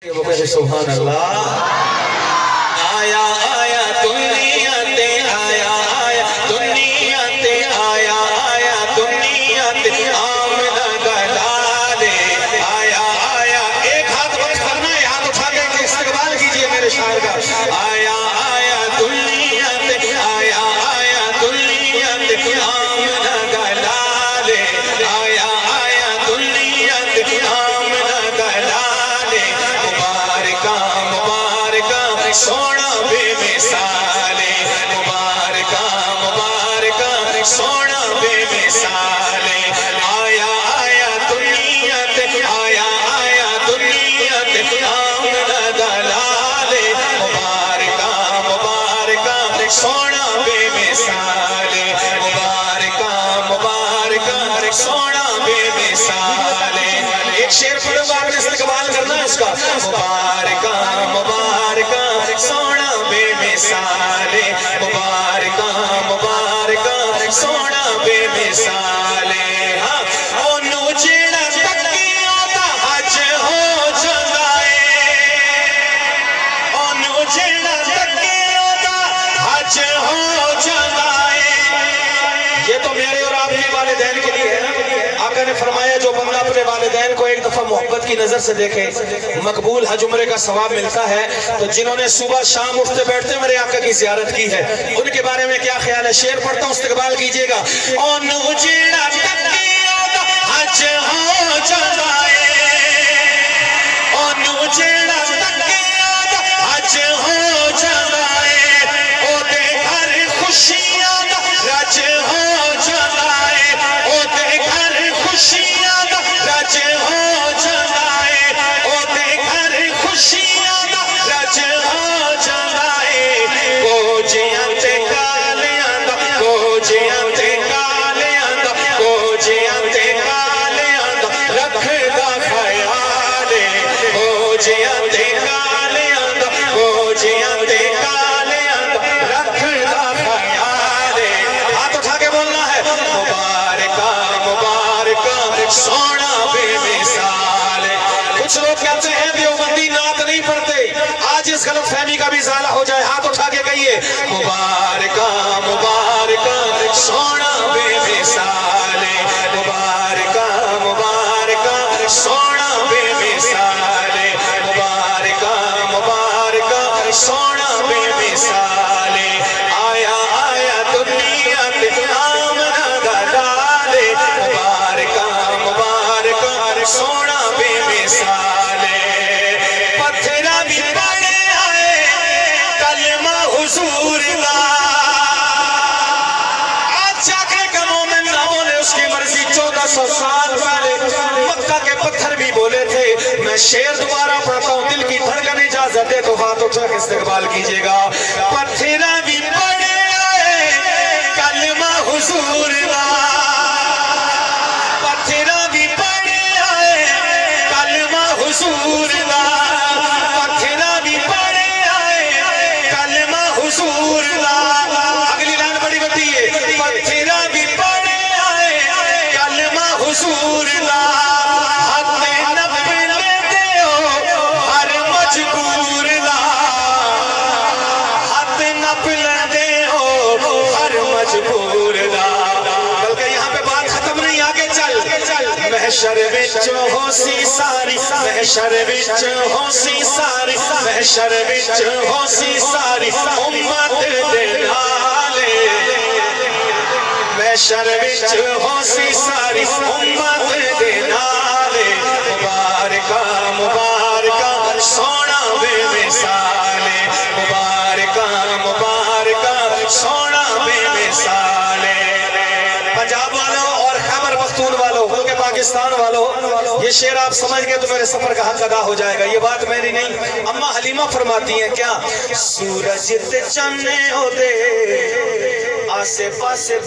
सुभान अल्लाह। आया आया दुनिया ते आया आया दुनिया ते आया आया दुनिया ते आमना गलाले आया आया। एक हाथ बंद करना है, हाथ उठा के इस्तकबाल कीजिए मेरे शायर का। आया आया दुनिया ते आया आया दुनिया ते आमना गलाले आया आया दुनिया ते आमना गलाले। मुबारका सोना बेमिसाले मुबारका मुबारका सोना बेमिसाले। आया आया दुनिया ते आया आया दुनिया ते आमना दलाले मुबारका मुबारका सोना बेमिसाले मुबारका मुबारका सोना बेमिसाले। एक शेर पढ़ूंगा, आपने इस्तकबाल करना है उसका। मुबारका मुबारका सोना बेमिसाले मुबारका मुबारका सोना बेमिसाले। हाँ ओनू जेड़ा तकिया दा हज हो जांदा है, ओनू जेड़ा तकिया दा हज हो जांदा है। ये तो मेरे और आपके वालिदैन के लिए है ना। आका ने फरमाया जो बंदा अपने वालिदैन को एक दफा मोहब्बत की नजर से देखे मकबूल हज उम्रे का सवाब मिलता है। तो जिन्होंने सुबह शाम उठते बैठते मेरे आका की ज़ियारत की है उनके बारे में क्या ख्याल है? शेर पढ़ता हूँ, इस्तकबाल कीजिएगा। ओनू जेड़ा तकिया दा हज हो जांदा है, ओनू जेड़ा तकिया दा हज हो जांदा है। ओदे घर खुशियां दा रज हो जांदा है, ओदे घर खुशियां दा रज हो जांदा है, ओदे घर खुशियां दा रज हो जांदा है। कोजियां ते कालियां दा कोजियां ते कालियां दा कोजियां ते कालियां दा रखदा ख्याल है। कोजियां ते कालियां दा कोजियां ते कालियां दा रखदा ख्याल है। हाथ उठा के बोलना है मुबारका मुबारका सोना बेमिसाल। कुछ लोग कहते हैं देवबंदी नात नहीं पढ़ते, आज इस गलत फहमी का भी इज़ाला हो जाए। हाथ उठा के कहिए मुबारका मुबारका सोना बेमिसाल मुबारका मुबारका सोना बेमिसाल मुबारका मुबारका सोना बेमिसाल। आया आया दुनिया ते आमना दलाले मुबारका मुबारका सोना बेमिसाल। पत्थरा भी पड़े आए कलमा हुजूर दा, आज जाके कमों में ना बोले उसकी मर्जी। 1400 साल पहले मक्का के पत्थर भी बोले थे। मैं शेर दोबारा पढ़ता हूँ, दिल की धड़कन इजाजत दे तो हाथ उठा के इस्तकबाल कीजिएगा। पत्थरा भी पड़े आए कलमा हुजूर दा, पत्थरा भी पड़े आए कलमा हुजूर दा, पत्थरा भी पड़े आए कलमा हुजूर दा। अगली लाइन बड़ी बड़ी है। पत्थरा भी पड़े आए कलमा हुजूर दा, हथे नपल देओ हर मजबूर दा, हथ नपल देओ हर मजबूर दा। बल्कि यहाँ पे बात खत्म नहीं, आगे चल। महशर विच होसी सारी महशर विच होसी सारी महशर विच होसी सारी उम्मत दे नाले महशर विच होसी सारी उम्मत दे नाले। मुबारका मुबारका सोना बेमिसाल मुबारका मुबारका सोना बेमिसाल। पंजाब वालों और खैबर पख्तून वालों बल्कि पाकिस्तान वालों, ये शेर आप समझ गए तो मेरे सफर का हक अदा हो जाएगा। ये बात मेरी नहीं, अम्मा हलीमा फरमाती हैं क्या? सूरज ते चन्ने होदे आसे पासे